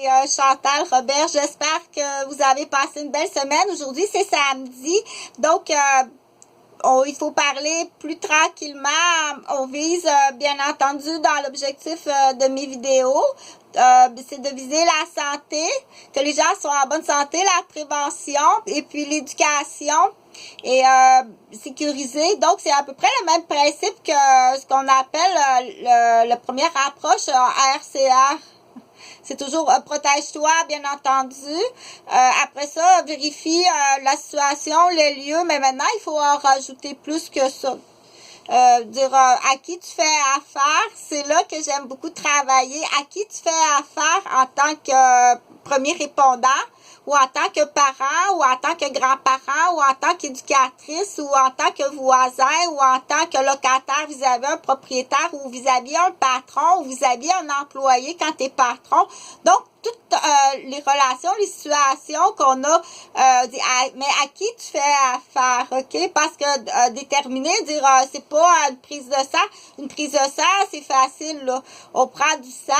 Et Chantal, Robert, j'espère que vous avez passé une belle semaine. Aujourd'hui, c'est samedi, donc il faut parler plus tranquillement. On vise, bien entendu, dans l'objectif de mes vidéos, c'est de viser la santé, que les gens soient en bonne santé, la prévention et puis l'éducation et sécuriser. Donc, c'est à peu près le même principe que ce qu'on appelle la première approche RCR. C'est toujours protège-toi, bien entendu. Après ça, vérifie la situation, les lieux, mais maintenant, il faut en rajouter plus que ça. À qui tu fais affaire, c'est là que j'aime beaucoup travailler. À qui tu fais affaire en tant que premier répondant, ou en tant que parent, ou en tant que grand-parent, ou en tant qu'éducatrice, ou en tant que voisin, ou en tant que locataire vis-à-vis un propriétaire, ou vis-à-vis un patron, ou vis-à-vis un employé quand tu es patron. Donc, toutes les relations, les situations qu'on a, mais à qui tu fais affaire, OK? Parce que déterminer, dire, c'est pas une prise de sang. Une prise de sang, c'est facile, là. On prend du sang,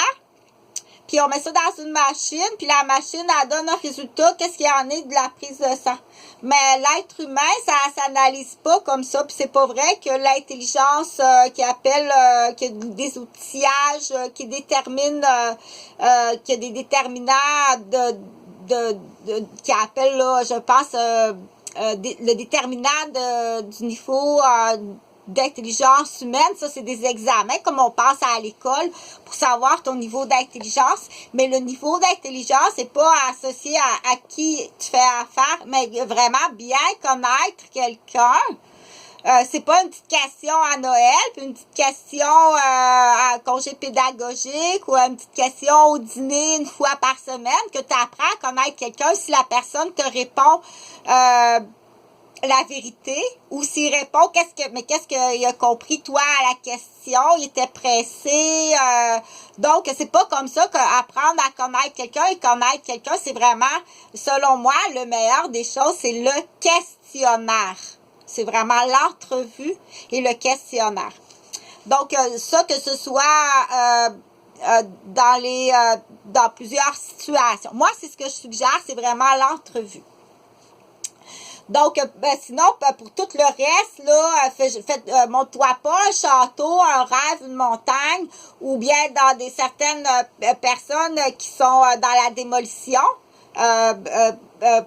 puis on met ça dans une machine, puis la machine, elle donne un résultat, qu'est-ce qu'il y en est de la prise de sang. Mais l'être humain, ça s'analyse pas comme ça, puis c'est pas vrai que l'intelligence qui appelle, qui a des outillages, qui détermine, qui a des déterminants qui appelle, là, je pense, le déterminant du niveau d'intelligence humaine, ça c'est des examens comme on passe à l'école pour savoir ton niveau d'intelligence, mais le niveau d'intelligence n'est pas associé à qui tu fais affaire, mais vraiment bien connaître quelqu'un. C'est pas une petite question à Noël, puis une petite question à congé pédagogique ou une petite question au dîner une fois par semaine que tu apprends à connaître quelqu'un si la personne te répond la vérité, ou s'il répond qu'est-ce qu'il a compris toi à la question, il était pressé, donc c'est pas comme ça qu'apprendre à connaître quelqu'un et connaître quelqu'un, c'est vraiment, selon moi, le meilleur des choses, c'est le questionnaire. C'est vraiment l'entrevue et le questionnaire. Donc ça, que ce soit dans plusieurs situations. Moi, c'est ce que je suggère, c'est vraiment l'entrevue. Donc, sinon, pour tout le reste, là, montre-toi pas un château, un rêve, une montagne, ou bien dans certaines personnes qui sont dans la démolition,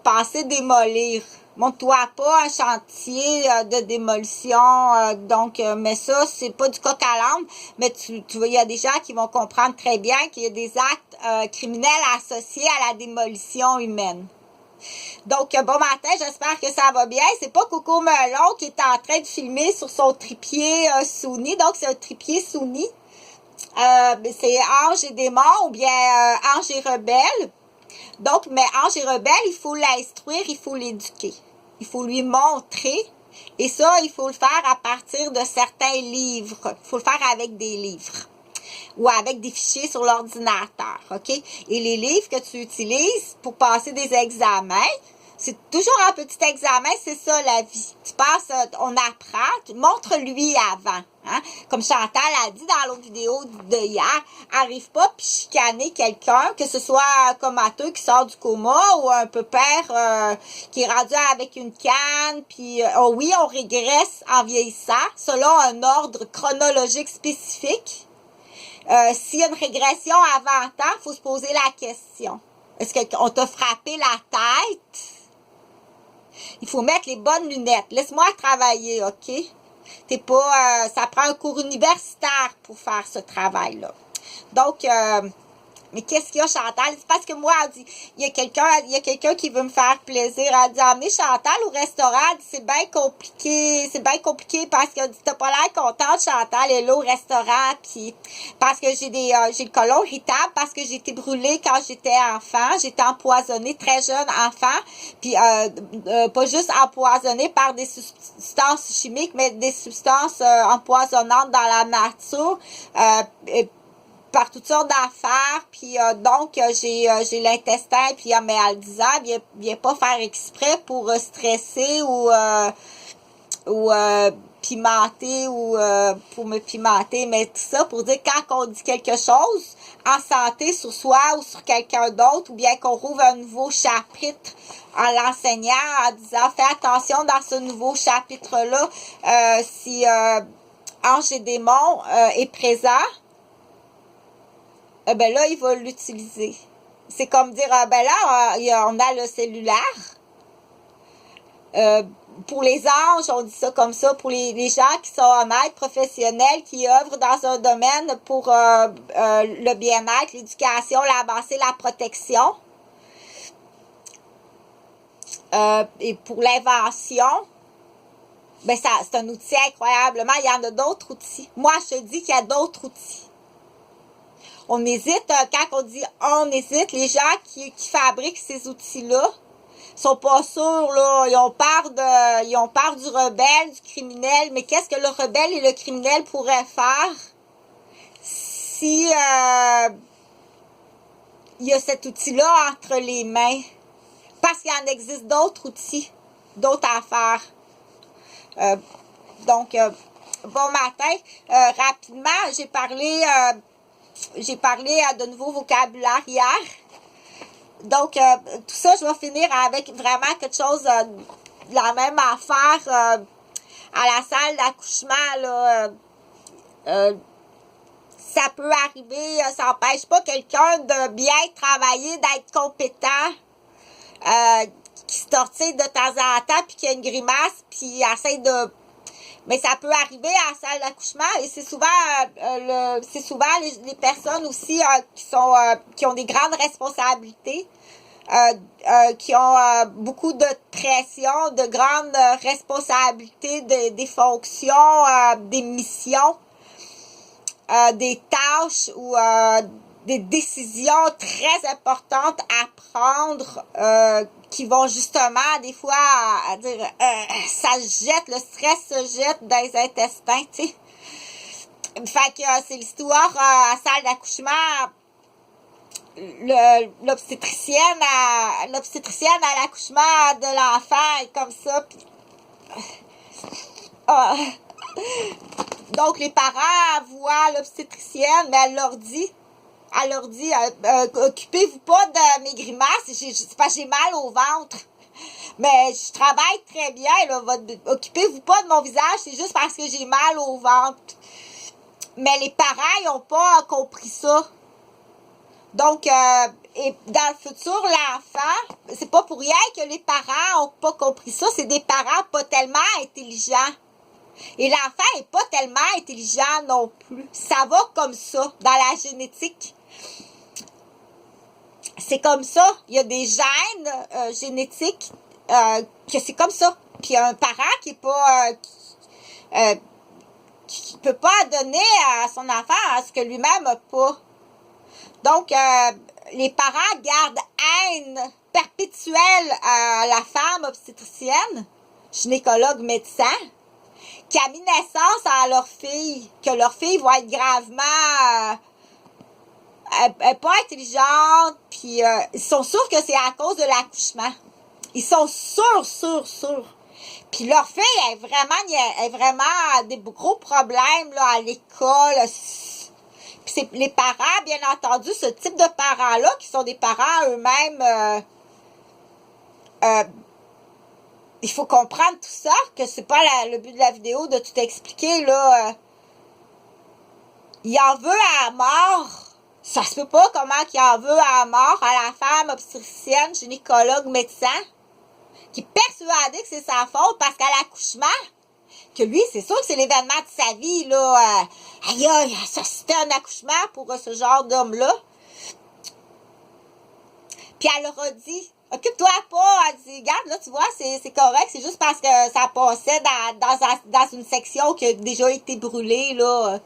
penser démolir. Montre-toi pas un chantier de démolition, mais ça, c'est pas du coq à l'âne, mais il y a des gens qui vont comprendre très bien qu'il y a des actes criminels associés à la démolition humaine. Donc, bon matin, j'espère que ça va bien. C'est pas Coco Melon qui est en train de filmer sur son trépied Sony. Donc, c'est un trépied Sony. C'est Ange et démon ou bien Ange et rebelle. Donc, mais Ange et rebelle, il faut l'instruire, il faut l'éduquer. Il faut lui montrer. Et ça, il faut le faire à partir de certains livres. Il faut le faire avec des livres ou avec des fichiers sur l'ordinateur, OK? Et les livres que tu utilises pour passer des examens, c'est toujours un petit examen, c'est ça la vie. Tu passes, on apprend, montre-lui avant. Hein? Comme Chantal a dit dans l'autre vidéo de hier, arrive pas puis chicaner quelqu'un, que ce soit un comateux qui sort du coma ou un père qui est rendu avec une canne, puis oh oui, on régresse en vieillissant, selon un ordre chronologique spécifique. S'il y a une régression avant temps, il faut se poser la question. Est-ce qu'on t'a frappé la tête? Il faut mettre les bonnes lunettes. Laisse-moi travailler, OK? T'es pas, ça prend un cours universitaire pour faire ce travail-là. Donc, mais qu'est-ce qu'il y a, Chantal? C'est parce que moi, elle dit, il y a quelqu'un qui veut me faire plaisir. Elle dit, emmener Chantal au restaurant. Elle dit, c'est bien compliqué parce que t'as pas l'air contente, Chantal, elle est là au restaurant, puis parce que j'ai le côlon irritable, parce que j'ai été brûlée quand j'étais enfant, j'étais empoisonnée très jeune enfant, puis pas juste empoisonnée par des substances chimiques, mais des substances empoisonnantes dans la nature, par toutes sortes d'affaires, puis donc j'ai l'intestin, puis mais elle disait, viens pas faire exprès pour stresser ou pimenter ou pour me pimenter, mais tout ça pour dire quand on dit quelque chose en santé sur soi ou sur quelqu'un d'autre, ou bien qu'on rouvre un nouveau chapitre en l'enseignant, en disant fais attention dans ce nouveau chapitre-là, si ange et démon est présent, ben là, il va l'utiliser. C'est comme dire, ben là, on a le cellulaire. Pour les anges, on dit ça comme ça, pour les gens qui sont honnêtes, professionnels, qui œuvrent dans un domaine pour le bien-être, l'éducation, l'avancée, la protection. Et pour l'invention, ben c'est un outil incroyablement. Il y en a d'autres outils. Moi, je te dis qu'il y a d'autres outils. On hésite, quand on dit on hésite, les gens qui fabriquent ces outils-là sont pas sûrs, là. Ils ont peur du rebelle, du criminel. Mais qu'est-ce que le rebelle et le criminel pourraient faire si il y a cet outil-là entre les mains? Parce qu'il en existe d'autres outils, d'autres affaires. Donc, bon matin. Rapidement, j'ai parlé de nouveau vocabulaire hier. Donc, tout ça, je vais finir avec vraiment quelque chose de la même affaire à la salle d'accouchement, là. Ça peut arriver, ça n'empêche pas quelqu'un de bien travailler, d'être compétent, qui se tortille de temps en temps, puis qui a une grimace, puis essaie de... Mais ça peut arriver à la salle d'accouchement et c'est souvent les personnes aussi qui ont des grandes responsabilités, qui ont beaucoup de pression, de grandes responsabilités, des fonctions, des missions, des tâches ou des décisions très importantes à prendre, qui vont justement des fois à dire ça se jette, le stress se jette dans les intestins, tu sais. Fait que c'est l'histoire à salle d'accouchement. L'obstétricienne à l'accouchement de l'enfant est comme ça. Pis, donc les parents voient l'obstétricienne, mais elle leur dit occupez-vous pas de mes grimaces, c'est parce que j'ai mal au ventre. Mais je travaille très bien, là. Occupez-vous pas de mon visage, c'est juste parce que j'ai mal au ventre. Mais les parents, ils n'ont pas compris ça. Donc, et dans le futur, l'enfant, c'est pas pour rien que les parents n'ont pas compris ça, c'est des parents pas tellement intelligents. Et l'enfant est pas tellement intelligent non plus. Ça va comme ça, dans la génétique. C'est comme ça. Il y a des gènes génétiques que c'est comme ça. Puis il y a un parent qui est pas... qui peut pas donner à son enfant ce que lui-même n'a pas. Donc, les parents gardent haine perpétuelle à la femme obstétricienne, gynécologue, médecin, qui a mis naissance à leur fille, que leur fille va être gravement... elle n'est pas intelligente, puis ils sont sûrs que c'est à cause de l'accouchement. Ils sont sûrs. Puis leur fille est vraiment des gros problèmes là, à l'école. Puis c'est les parents, bien entendu, ce type de parents-là, qui sont des parents eux-mêmes... il faut comprendre tout ça, que c'est pas le but de la vidéo de tout expliquer, là. Il en veut à mort. Ça se peut pas comment qu'il en veut à mort à la femme obstétricienne, gynécologue, médecin, qui est persuadée que c'est sa faute parce qu'à l'accouchement, que lui, c'est sûr que c'est l'événement de sa vie, là. Aïe, ça c'était un accouchement pour ce genre d'homme-là. Puis elle leur a dit, occupe-toi pas. Elle dit, regarde, là, tu vois, c'est correct. C'est juste parce que ça passait dans une section qui a déjà été brûlée, là.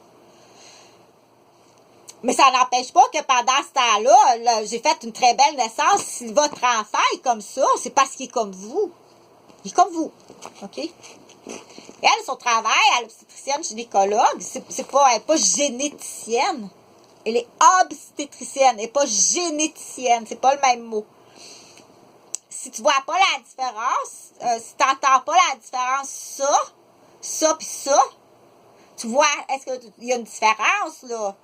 Mais ça n'empêche pas que pendant ce temps-là, j'ai fait une très belle naissance. Si votre enfant est comme ça, c'est parce qu'il est comme vous. Il est comme vous. OK? Elle, son travail, elle est obstétricienne gynécologue. Elle n'est pas généticienne. Elle est obstétricienne. Elle n'est pas généticienne. C'est pas le même mot. Si tu vois pas la différence, si tu n'entends pas la différence, ça puis ça. Tu vois, est-ce qu'il y a une différence, là?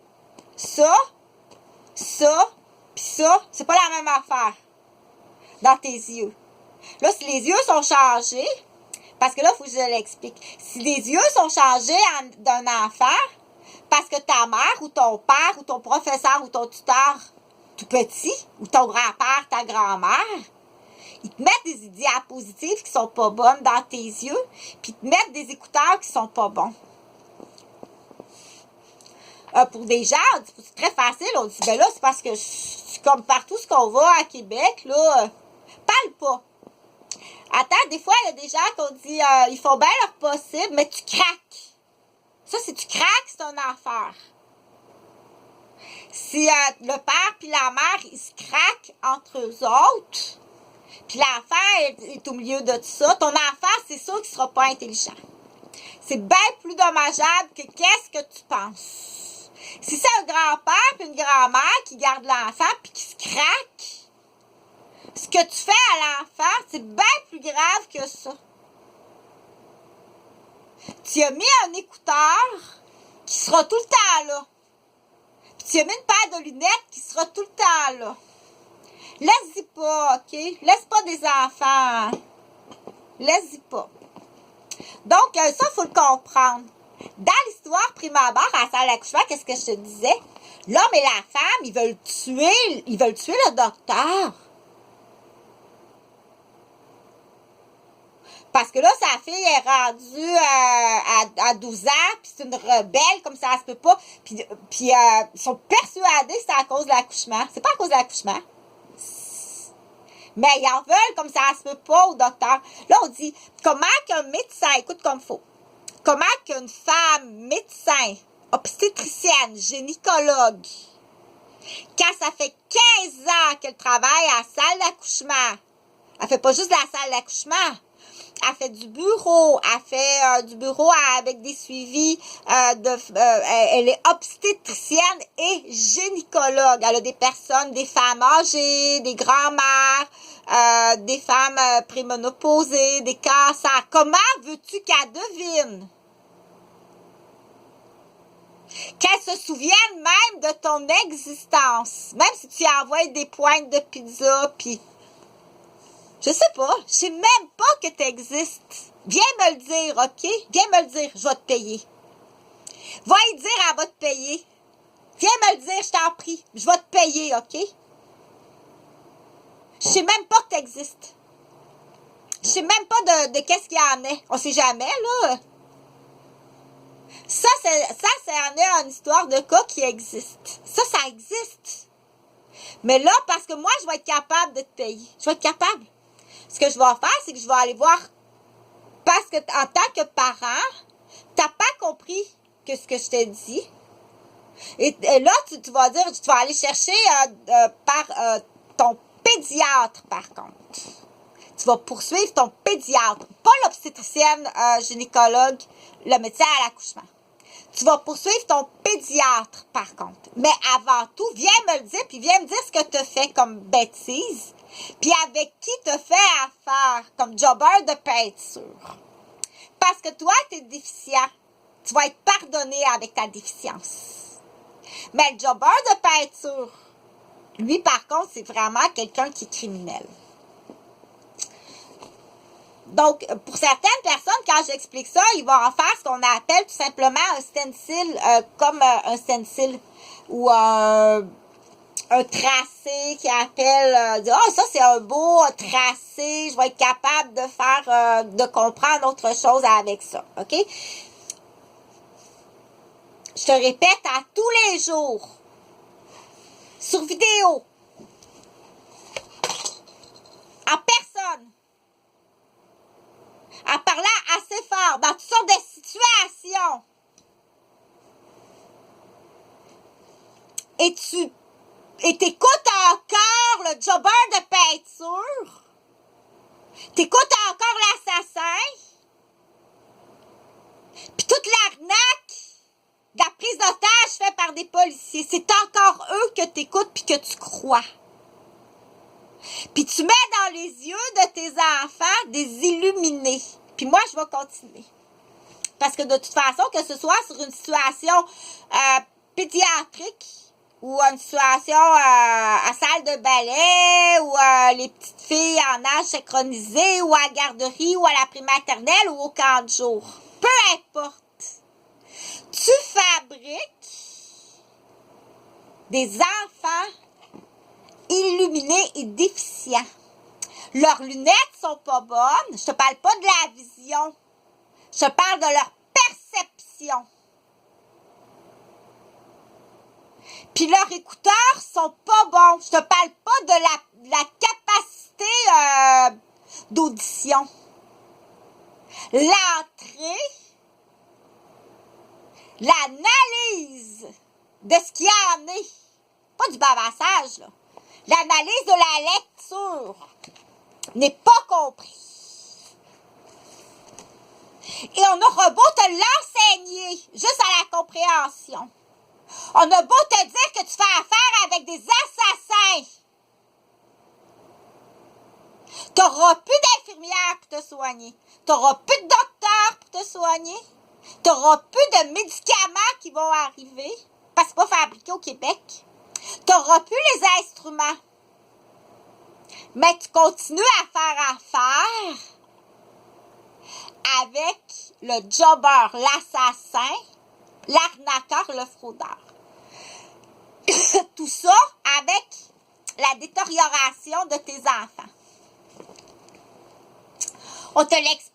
Ça, puis ça, c'est pas la même affaire dans tes yeux. Là, si les yeux sont changés, parce que là, il faut que je l'explique. Si les yeux sont changés d'un enfant, parce que ta mère ou ton père ou ton professeur ou ton tuteur tout petit, ou ton grand-père, ta grand-mère, ils te mettent des diapositives qui sont pas bonnes dans tes yeux, puis ils te mettent des écouteurs qui sont pas bons. Pour des gens, c'est très facile. On dit, ben là, c'est parce que, comme partout ce qu'on va à Québec, là, parle pas. Attends, des fois, il y a des gens qui ont dit, ils font bien leur possible, mais tu craques. Ça, si tu craques, c'est une affaire. Si le père puis la mère, ils se craquent entre eux autres, puis l'enfant est au milieu de tout ça, ton enfant, c'est sûr qu'il ne sera pas intelligent. C'est bien plus dommageable que qu'est-ce que tu penses. Si c'est un grand-père et une grand-mère qui gardent l'enfant puis qui se craquent, ce que tu fais à l'enfant, c'est bien plus grave que ça. Tu as mis un écouteur qui sera tout le temps là. Puis tu as mis une paire de lunettes qui sera tout le temps là. Laisse-y pas, OK? Laisse pas des enfants. Laisse-y pas. Donc, ça, il faut le comprendre. Dans l'histoire prime abord, à la salle d'accouchement, qu'est-ce que je te disais? L'homme et la femme, ils veulent tuer le docteur. Parce que là, sa fille est rendue à 12 ans, puis c'est une rebelle, comme ça se peut pas. Puis ils sont persuadés que c'est à cause de l'accouchement. C'est pas à cause de l'accouchement. Mais ils en veulent comme ça se peut pas au docteur. Là, on dit, comment qu'un médecin, écoute comme il faut, comment qu'une femme médecin, obstétricienne, gynécologue, quand ça fait 15 ans qu'elle travaille à la salle d'accouchement, elle fait pas juste la salle d'accouchement, elle fait du bureau, elle fait du bureau avec des suivis, elle est obstétricienne et gynécologue. Elle a des personnes, des femmes âgées, des grands-mères, des femmes prémenopausées, des cancers. Comment veux-tu qu'elle devine? Qu'elle se souvienne même de ton existence. Même si tu envoies des pointes de pizza, puis je sais pas, je sais même pas que tu existes. Viens me le dire, OK? Viens me le dire, je vais te payer. Va y dire, elle va te payer. Viens me le dire, je t'en prie, je vais te payer, OK? Je sais même pas que tu existes. Je sais même pas de qu'est-ce qu'il y en est. On sait jamais, là. Ça, c'est une histoire de cas qui existe. Ça existe. Mais là, parce que moi, je vais être capable de te payer. Je vais être capable. Ce que je vais faire, c'est que je vais aller voir, parce que en tant que parent, t'as pas compris que ce que je t'ai dit. Et là, tu vas dire, tu vas aller chercher par ton pédiatre, par contre. Tu vas poursuivre ton pédiatre, pas l'obstétricienne, gynécologue, le médecin à l'accouchement. Tu vas poursuivre ton pédiatre, par contre. Mais avant tout, viens me le dire, puis viens me dire ce que tu as fait comme bêtise, puis avec qui tu fait affaire comme jobber de peinture. Parce que toi, tu es déficient. Tu vas être pardonné avec ta déficience. Mais le jobber de peinture, lui, par contre, c'est vraiment quelqu'un qui est criminel. Donc, pour certaines personnes, quand j'explique ça, ils vont en faire ce qu'on appelle tout simplement un stencil, comme un stencil ou un tracé qui appelle, oh, ça c'est un beau tracé, je vais être capable de faire, de comprendre autre chose avec ça, OK? Je te répète à tous les jours, sur vidéo, en personne, en parlant assez fort, dans toutes sortes de situations. Et t'écoutes encore le jobber de peinture. T'écoutes encore l'assassin. Puis toute l'arnaque de la prise d'otage faite par des policiers. C'est encore eux que t'écoutes puis que tu crois. Puis tu mets dans les yeux de tes enfants des illuminés. Puis moi, je vais continuer. Parce que de toute façon, que ce soit sur une situation pédiatrique ou une situation à salle de ballet ou les petites filles en âge synchronisé ou à la garderie ou à la prématernelle ou au camp de jour. Peu importe. Tu fabriques des enfants illuminés et déficients. Leurs lunettes sont pas bonnes. Je te parle pas de la vision. Je te parle de leur perception. Puis leurs écouteurs sont pas bons. Je te parle pas de la capacité d'audition. L'entrée, l'analyse de ce qu'il y en est. Pas du bavassage, là. L'analyse de la lecture n'est pas comprise. Et on aura beau te l'enseigner juste à la compréhension. On a beau te dire que tu fais affaire avec des assassins. Tu n'auras plus d'infirmières pour te soigner. Tu n'auras plus de docteurs pour te soigner. Tu n'auras plus de médicaments qui vont arriver parce que ce n'est pas fabriqué au Québec. Tu n'auras plus les instruments. Mais tu continues à faire affaire avec le jobber, l'assassin, l'arnaqueur, le fraudeur. Tout ça avec la détérioration de tes enfants. On te l'explique.